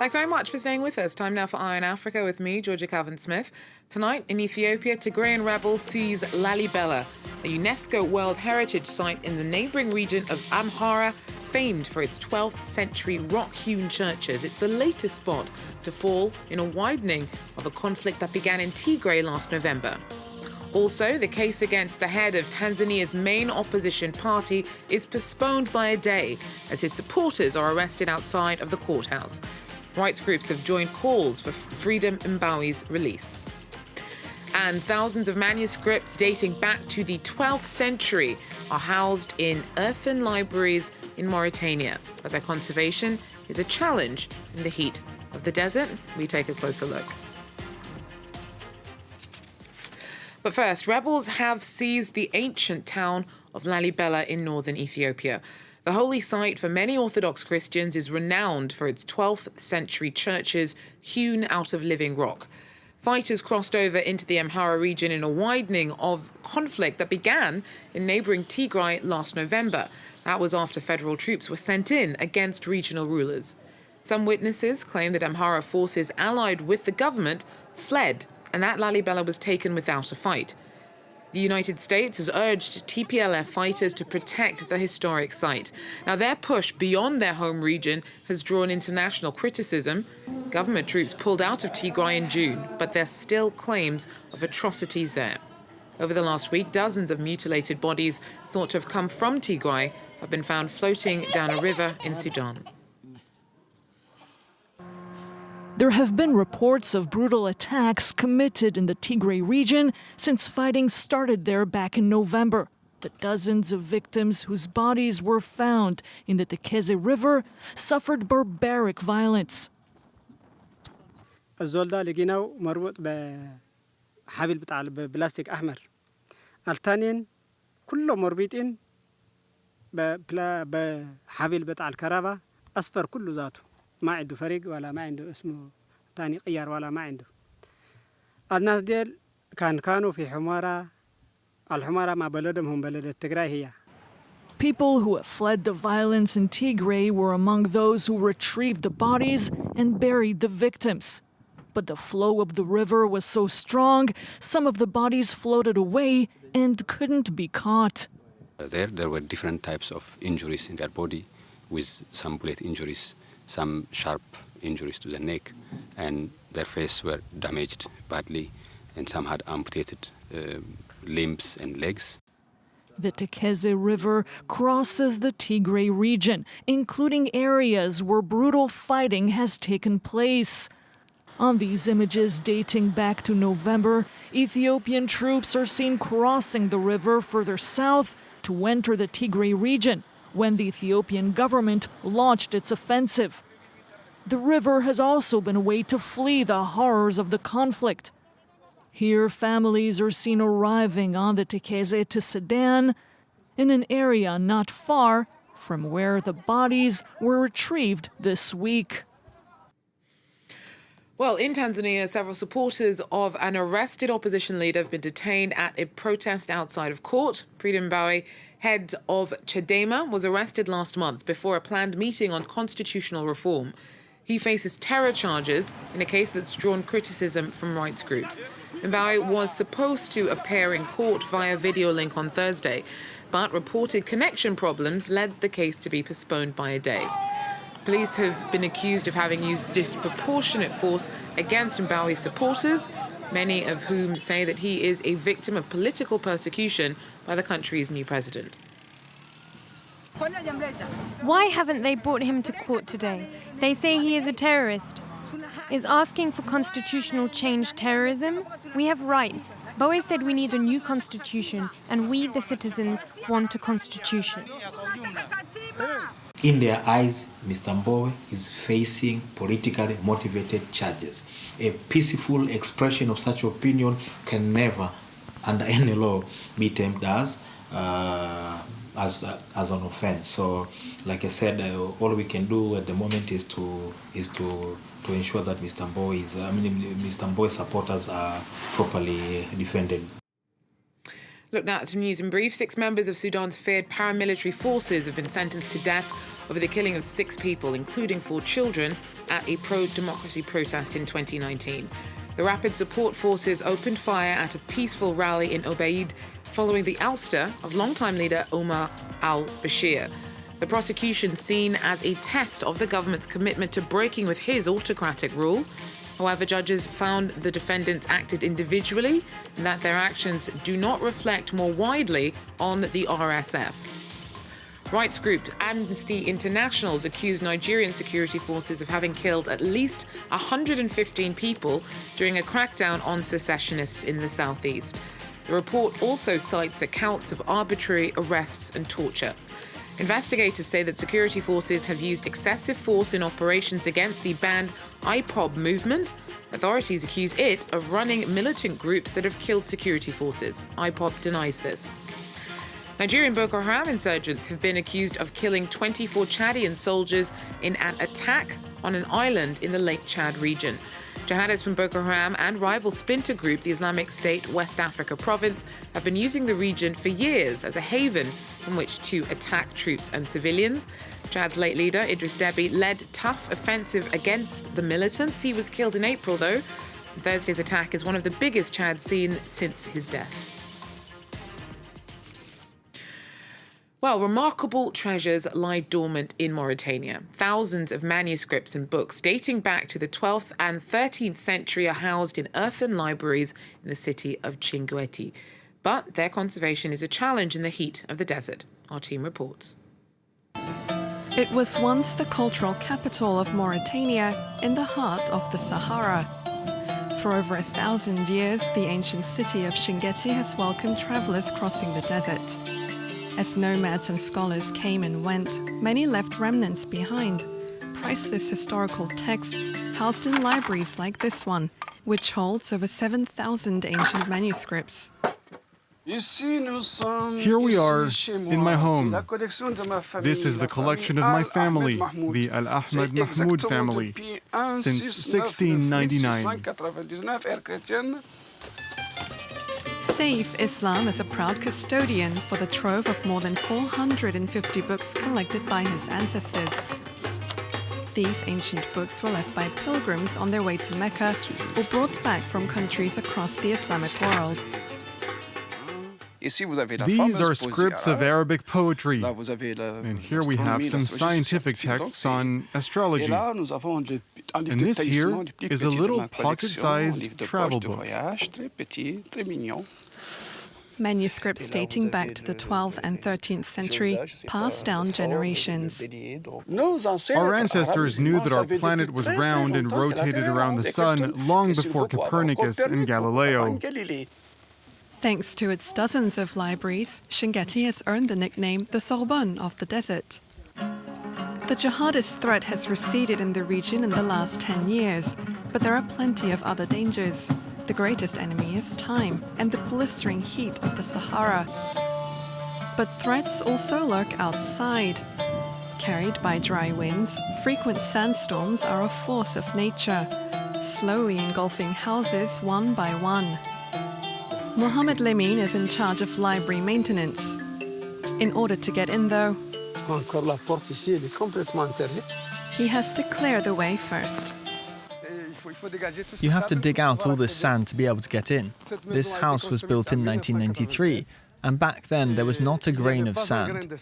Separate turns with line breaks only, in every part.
Thanks very much for staying with us. Time now for Eye on Africa with me, Georgia Calvin-Smith. Tonight in Ethiopia, Tigrayan rebels seize Lalibela, a UNESCO World Heritage site in the neighbouring region of Amhara, famed for its 12th century rock-hewn churches. It's the latest spot to fall in a widening of a conflict that began in Tigray last November. Also, the case against the head of Tanzania's main opposition party is postponed by a day as his supporters are arrested outside of the courthouse. Rights groups have joined calls for Freedom Mbowie's release. And thousands of manuscripts dating back to the 12th century are housed in earthen libraries in Mauritania. But their conservation is a challenge in the heat of the desert. We take a closer look. But first, rebels have seized the ancient town of Lalibela in northern Ethiopia. The holy site for many Orthodox Christians is renowned for its 12th century churches hewn out of living rock. Fighters crossed over into the Amhara region in a widening of conflict that began in neighbouring Tigray last November. That was after federal troops were sent in against regional rulers. Some witnesses claim that Amhara forces allied with the government fled, and that Lalibela was taken without a fight. The United States has urged TPLF fighters to protect the historic site. Now, their push beyond their home region has drawn international criticism. Government troops pulled out of Tigray in June, but there's still claims of atrocities there. Over the last week, dozens of mutilated bodies thought to have come from Tigray have been found floating down a river in Sudan.
There have been reports of brutal attacks committed in the Tigray region since fighting started there back in November. The dozens of victims whose bodies were found in the Tekeze River suffered barbaric violence.
الزول لقيناه مربوط بحبل بتاع بلاستيك أحمر. الثانيين كلهم مربوطين بحبل بتاع الكهرباء أصفر كله ذاته. ما عنده فريق ولا ما عنده اسمه تاني قيار ولا ما عنده. الناس ديل كانوا في حمارة الحمارة ما بلدهم هم بلد التجراي هي.
People who have fled the violence in Tigray were among those who retrieved the bodies and buried the victims. But the flow of the river was so strong, some of the bodies floated away and couldn't be caught.
There were different types of injuries in their body, with some bullet injuries, some sharp injuries to the neck, and their faces were damaged badly, and some had amputated limbs and legs.
The Tekeze River crosses the Tigray region, including areas where brutal fighting has taken place. On these images dating back to November, Ethiopian troops are seen crossing the river further south to enter the Tigray region when the Ethiopian government launched its offensive. The river has also been a way to flee the horrors of the conflict. Here, families are seen arriving on the Tekeze to Sudan, in an area not far from where the bodies were retrieved this week.
Well, in Tanzania, several supporters of an arrested opposition leader have been detained at a protest outside of court. Freedom Mbowe, head of Chadema, was arrested last month before a planned meeting on constitutional reform. He faces terror charges in a case that's drawn criticism from rights groups. Mbowe was supposed to appear in court via video link on Thursday, but reported connection problems led the case to be postponed by a day. Police have been accused of having used disproportionate force against Mbowe's supporters, many of whom say that he is a victim of political persecution by the country's new president.
Why haven't they brought him to court today? They say he is a terrorist. Is asking for constitutional change terrorism? We have rights. Mbowe said we need a new constitution, and we, the citizens, want a constitution.
In their eyes, Mr. Mbowe is facing politically motivated charges. A peaceful expression of such opinion can never, under any law, be termed as an offense. So, like I said, all we can do at the moment is to ensure that Mr. Mbowe's supporters are properly defended.
Look now at some news in brief. 6 members of Sudan's feared paramilitary forces have been sentenced to death over the killing of 6 people, including 4 children, at a pro-democracy protest in 2019. The Rapid Support Forces opened fire at a peaceful rally in Obeid following the ouster of longtime leader Omar al-Bashir. The prosecution seen as a test of the government's commitment to breaking with his autocratic rule. However, judges found the defendants acted individually and that their actions do not reflect more widely on the RSF. Rights group Amnesty International accused Nigerian security forces of having killed at least 115 people during a crackdown on secessionists in the southeast. The report also cites accounts of arbitrary arrests and torture. Investigators say that security forces have used excessive force in operations against the banned IPOB movement. Authorities accuse it of running militant groups that have killed security forces. IPOB denies this. Nigerian Boko Haram insurgents have been accused of killing 24 Chadian soldiers in an attack on an island in the Lake Chad region. Jihadists from Boko Haram and rival splinter group, the Islamic State West Africa Province, have been using the region for years as a haven from which to attack troops and civilians. Chad's late leader, Idris Deby, led tough offensive against the militants. He was killed in April, though. Thursday's attack is one of the biggest Chad's seen since his death. Well, remarkable treasures lie dormant in Mauritania. Thousands of manuscripts and books dating back to the 12th and 13th century are housed in earthen libraries in the city of Chinguetti. But their conservation is a challenge in the heat of the desert. Our team reports.
It was once the cultural capital of Mauritania in the heart of the Sahara. For over 1,000 years, the ancient city of Chinguetti has welcomed travelers crossing the desert. As nomads and scholars came and went, many left remnants behind, priceless historical texts housed in libraries like this one, which holds over 7,000 ancient manuscripts.
Here we are, in my home. This is the collection of my family, the Al Ahmed Mahmoud family, since 1699.
Saif Islam is a proud custodian for the trove of more than 450 books collected by his ancestors. These ancient books were left by pilgrims on their way to Mecca or brought back from countries across the Islamic world.
These are scripts of Arabic poetry, and here we have some scientific texts on astrology. And this here is a little pocket-sized travel book.
Manuscripts dating back to the 12th and 13th century passed down generations.
Our ancestors knew that our planet was round and rotated around the sun long before Copernicus and Galileo.
Thanks to its dozens of libraries, Chinguetti has earned the nickname the Sorbonne of the desert. The jihadist threat has receded in the region in the last 10 years, but there are plenty of other dangers. The greatest enemy is time and the blistering heat of the Sahara. But threats also lurk outside. Carried by dry winds, frequent sandstorms are a force of nature, slowly engulfing houses one by one. Mohamed Lemine is in charge of library maintenance. In order to get in, though, he has to clear the way first.
You have to dig out all this sand to be able to get in. This house was built in 1993, and back then there was not a grain of sand.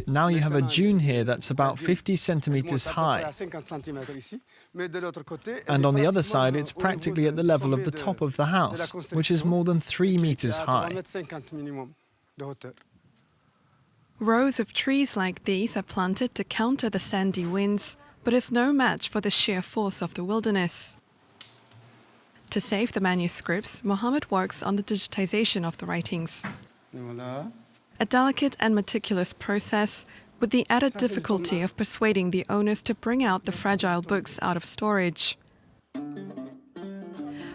Now you have a dune here that's about 50 centimeters high. And on the other side, it's practically at the level of the top of the house, which is more than 3 meters high.
Rows of trees like these are planted to counter the sandy winds, but is no match for the sheer force of the wilderness. To save the manuscripts, Mohammed works on the digitization of the writings. A delicate and meticulous process, with the added difficulty of persuading the owners to bring out the fragile books out of storage.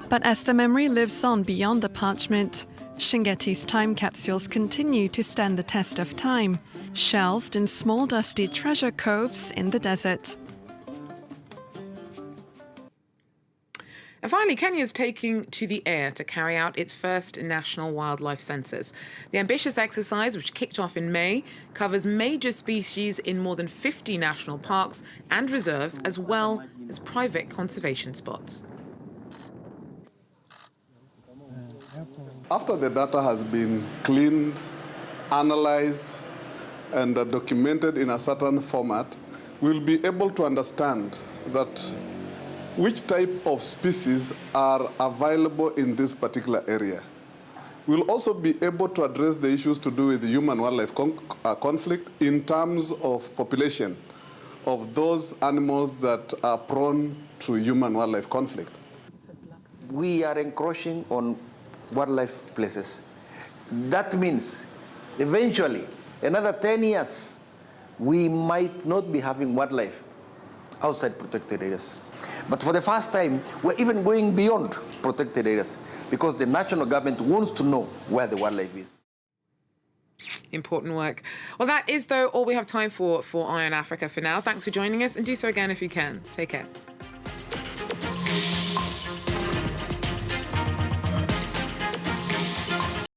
But as the memory lives on beyond the parchment, Chinguetti's time capsules continue to stand the test of time, shelved in small dusty treasure coves in the desert.
And finally, Kenya's taking to the air to carry out its first national wildlife census. The ambitious exercise, which kicked off in May, covers major species in more than 50 national parks and reserves, as well as private conservation spots.
After the data has been cleaned, analyzed, and documented in a certain format, we'll be able to understand that which type of species are available in this particular area. We'll also be able to address the issues to do with the human-wildlife conflict in terms of population of those animals that are prone to human-wildlife conflict.
We are encroaching on wildlife places. That means eventually, another 10 years, we might not be having wildlife outside protected areas. But for the first time, we're even going beyond protected areas because the national government wants to know where the wildlife is.
Important work. Well, that is, though, all we have time for Eye on Africa for now. Thanks for joining us, and do so again if you can. Take care.